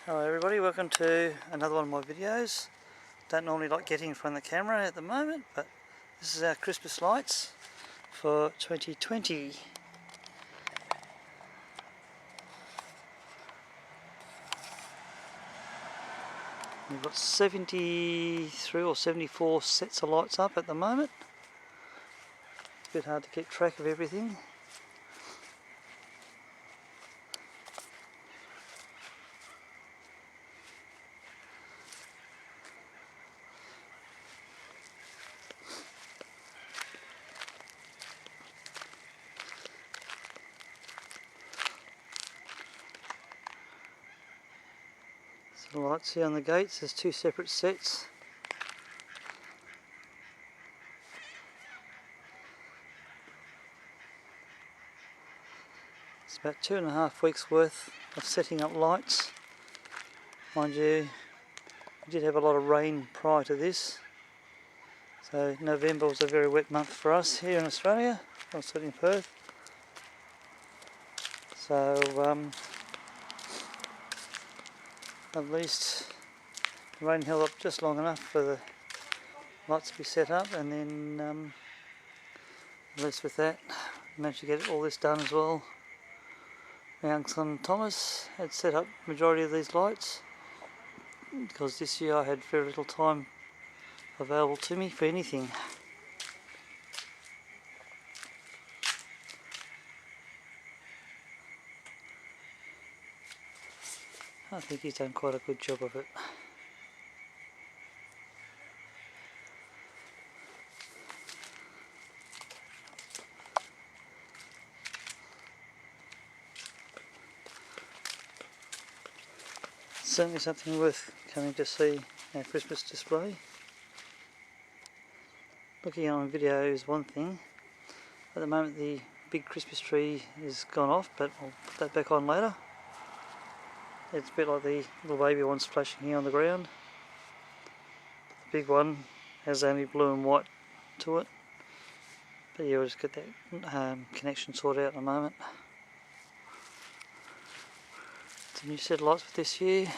Hello everybody, welcome to another one of my videos. Don't normally like getting in front of the camera at the moment, but this is our Christmas lights for 2020. We've got 73 or 74 sets of lights up at the moment. It's a bit hard to keep track of everything. So the lights here on the gates, there's two separate sets. It's about 2.5 weeks worth of setting up lights. Mind you, we did have a lot of rain prior to this. So November was a very wet month for us here in Australia, or certainly in Perth. So at least the rain held up just long enough for the lights to be set up, and then at least with that managed to get all this done as well. My young son Thomas had set up the majority of these lights because this year I had very little time available to me for anything. I think he's done quite a good job of it. Certainly something worth coming to see our Christmas display. Looking on video is one thing. At the moment the big Christmas tree is gone off, but I'll put that back on later. It's a bit like the little baby one splashing here on the ground. The big one has only blue and white to it. But yeah, we'll just get that connection sorted out in a moment. It's a new set of lights for this year.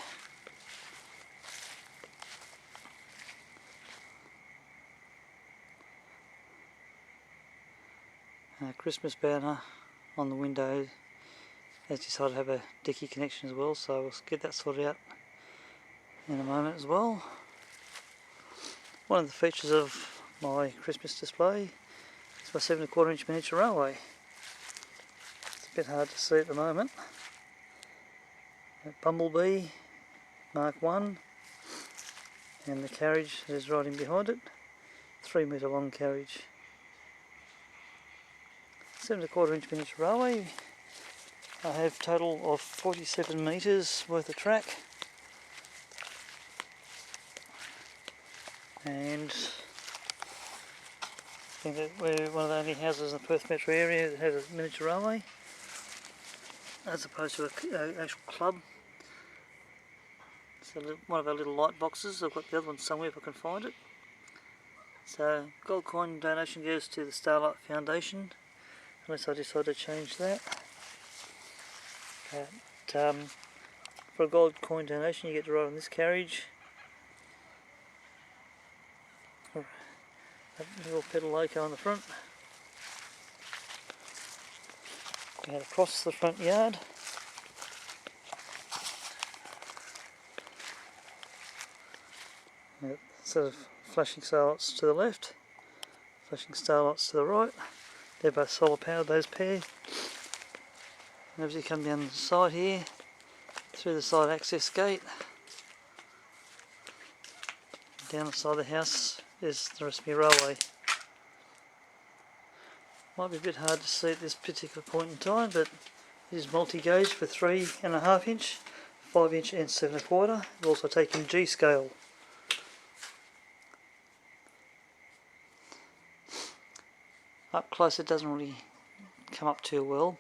Christmas banner on the window has decided to have a dicky connection as well, so we'll get that sorted out in a moment as well. One of the features of my Christmas display is my 7¼ inch miniature railway. It's a bit hard to see at the moment. Bumblebee Mark 1, and the carriage that is right in behind it, 3 metre long carriage. 7¼ inch miniature railway. I have a total of 47 metres worth of track, and I think that we're one of the only houses in the Perth metro area that has a miniature railway as opposed to an actual club. It's one of our little light boxes. I've got the other one somewhere if I can find it. So gold coin donation goes to the Starlight Foundation, unless I decide to change that. But for a gold coin donation you get to ride on this carriage. A little pedal loco on the front. We head across the front yard. Sort of flashing starlights to the left, flashing starlights to the right. They're both solar powered, those pair. And as you come down the side here, through the side access gate, down the side of the house is the rest of my railway. Might be a bit hard to see at this particular point in time, but it is multi-gauge for 3.5 inch, 5 inch and 7¼ I've also taken G-scale. Up close it doesn't really come up too well.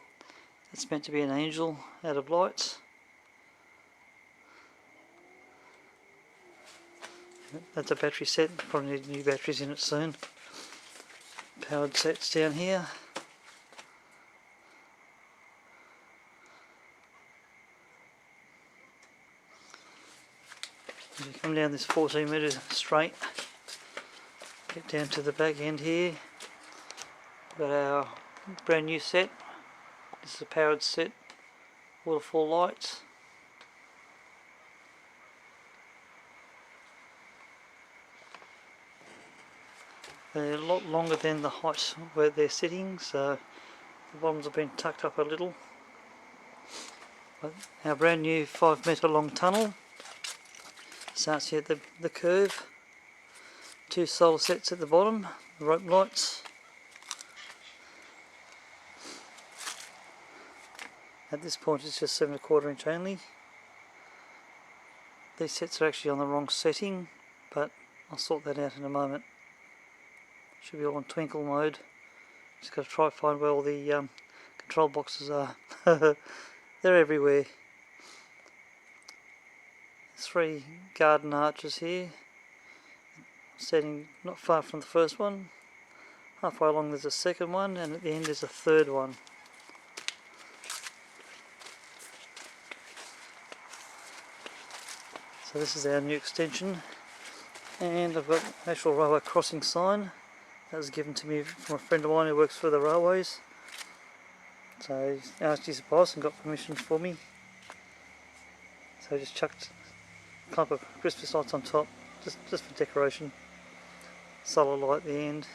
It's meant to be an angel out of lights. That's a battery set, probably need new batteries in it soon. Powered sets down here. As you come down this 14 metres straight, get down to the back end here, got our brand new set. This is a powered set, waterfall lights. They're a lot longer than the heights where they're sitting, so the bottoms have been tucked up a little. But our brand new 5 metre long tunnel starts here at the curve. 2 solar sets at the bottom, the rope lights. At this point it's just 7 1/4 inch only. These sets are actually on the wrong setting, but I'll sort that out in a moment. Should be all on twinkle mode. Just got to try to find where all the control boxes are. They're everywhere. 3 garden arches here, setting not far from the first one. Halfway along there's a second one, and at the end there's a third one. So this is our new extension, and I've got an actual railway crossing sign that was given to me from a friend of mine who works for the railways. So he asked his boss and got permission for me. So I just chucked a clump of Christmas lights on top, just for decoration. Solar light at the end.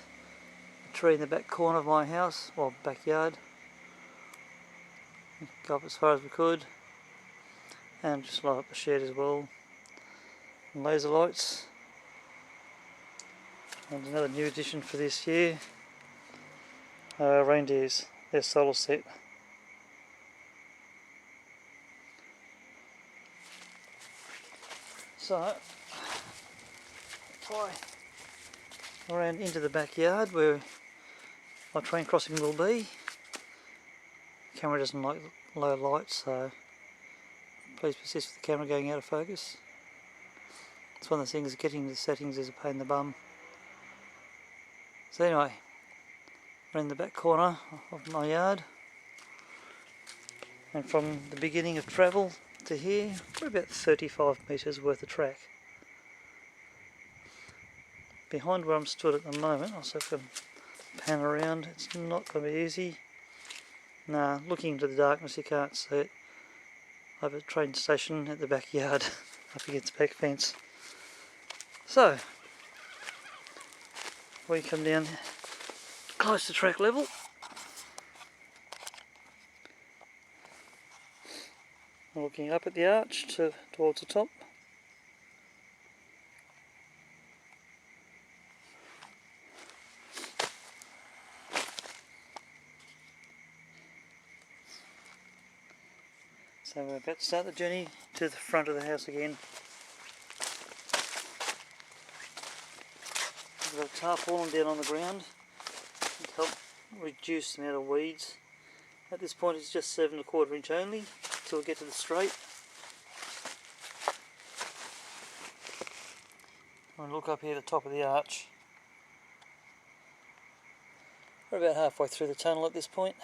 A tree in the back corner of my house, or backyard. Go up as far as we could. And just light up the shed as well. And laser lights. And another new addition for this year, reindeers, their solar set. So, fly around into the backyard where my train crossing will be. The camera doesn't like low light, so please persist with the camera going out of focus. It's one of the things, getting the settings is a pain in the bum. So anyway, we're in the back corner of my yard, and from the beginning of travel to here, we're about 35 metres worth of track. Behind where I'm stood at the moment, I'll see if I can pan around, it's not going to be easy. Nah, looking into the darkness you can't see it. I have a train station at the backyard, up against the back fence. So, we come down close to track level. I'm looking up at the arch towards the top. So we're about to start the journey to the front of the house again. We've got a tarpaulin down on the ground to help reduce the amount of weeds. At this point it's just 7 1/4 inch only till we get to the straight. I'm going to look up here at the top of the arch. We're about halfway through the tunnel at this point.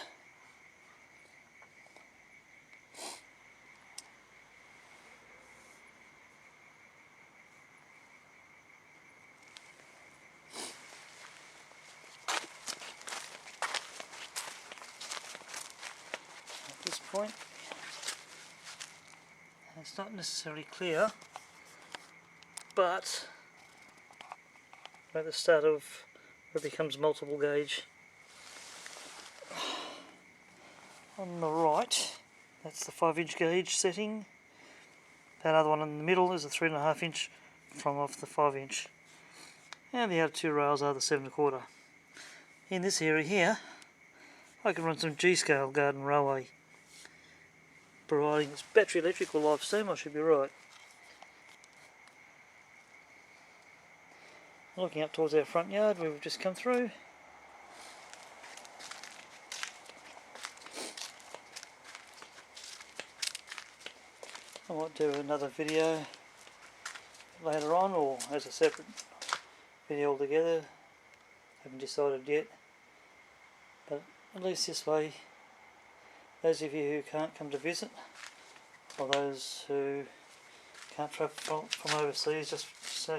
Point. It's not necessarily clear, but we're at the start of where it becomes multiple gauge. On the right, that's the 5 inch gauge setting. That other one in the middle is a 3.5 inch from off the 5 inch. And the other 2 rails are the 7 1/4. In this area here, I can run some G-scale garden railway. Providing it's battery electric or live steam, I should be right. Looking up towards our front yard where we've just come through. I might do another video later on, or as a separate video altogether. Haven't decided yet. But at least this way, those of you who can't come to visit, or those who can't travel from overseas, just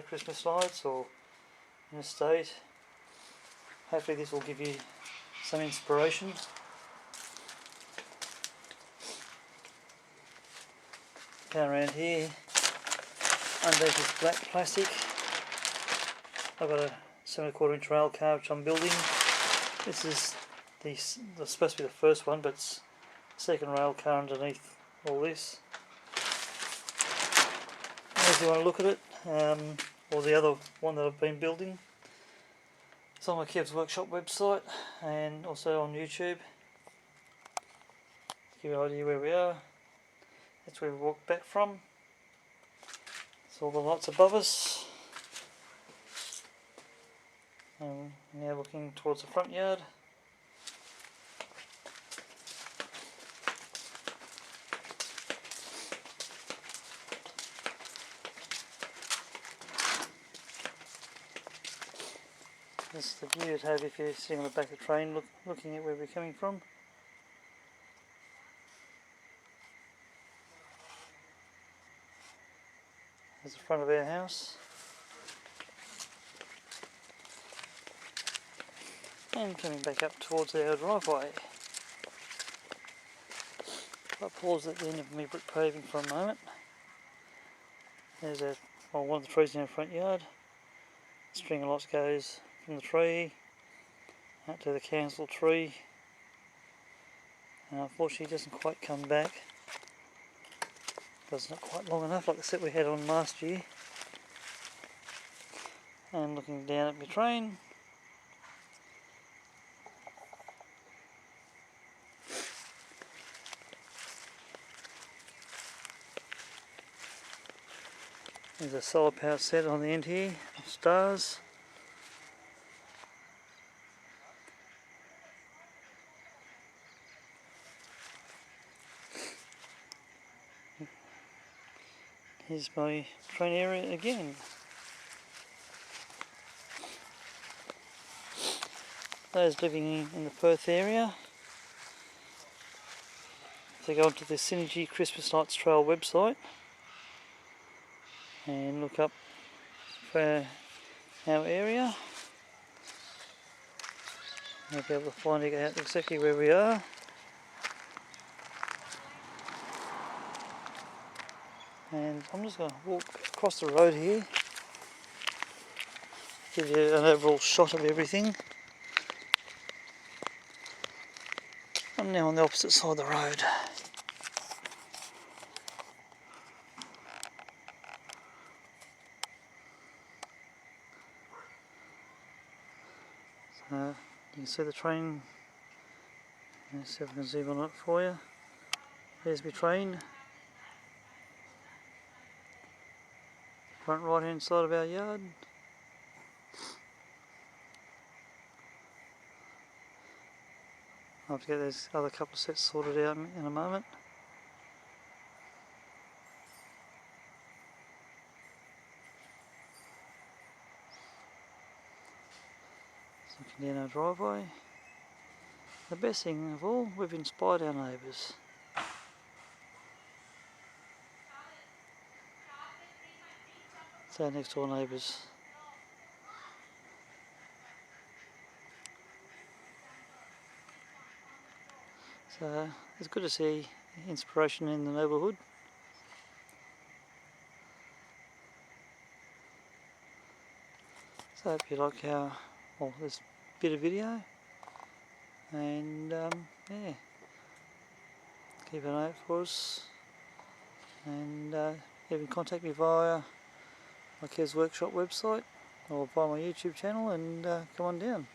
Christmas lights or in a state. Hopefully this will give you some inspiration. Down around here, underneath this black plastic, I've got a 7¼ inch rail car which I'm building. This is supposed to be the first one, but it's the second rail car underneath all this. If you want to look at it, or the other one that I've been building, it's on my Kev's Workshop website and also on YouTube. Give you an idea where we are. That's where we walked back from. It's all the lights above us. And now looking towards the front yard. This is the view you'd have if you're sitting on the back of the train looking at where we're coming from. There's the front of our house. And coming back up towards our driveway. I'll pause at the end of my brick paving for a moment. There's one of the trees in our front yard. A string of lights goes from the tree out to the council tree. And unfortunately it doesn't quite come back. It's not quite long enough like the set we had on last year. And looking down at my train, there's a solar power set on the end here, stars. Here's my train area again. Those living in the Perth area, if they go onto the Synergy Christmas Lights Trail website and look up for our area, you'll be able to find out exactly where we are. And I'm just going to walk across the road here, give you an overall shot of everything. I'm now on the opposite side of the road. So you can see the train. Let's see if I can zoom on it for you. There's my train. Front right hand side of our yard. I'll have to get those other couple of sets sorted out in a moment. Looking down our driveway. The best thing of all, we've inspired our neighbours. It's our next door neighbours. So it's good to see inspiration in the neighbourhood. So I hope you like this bit of video, and yeah, keep an eye out for us, and you can contact me via my Kev's Workshop website or via my YouTube channel, and come on down.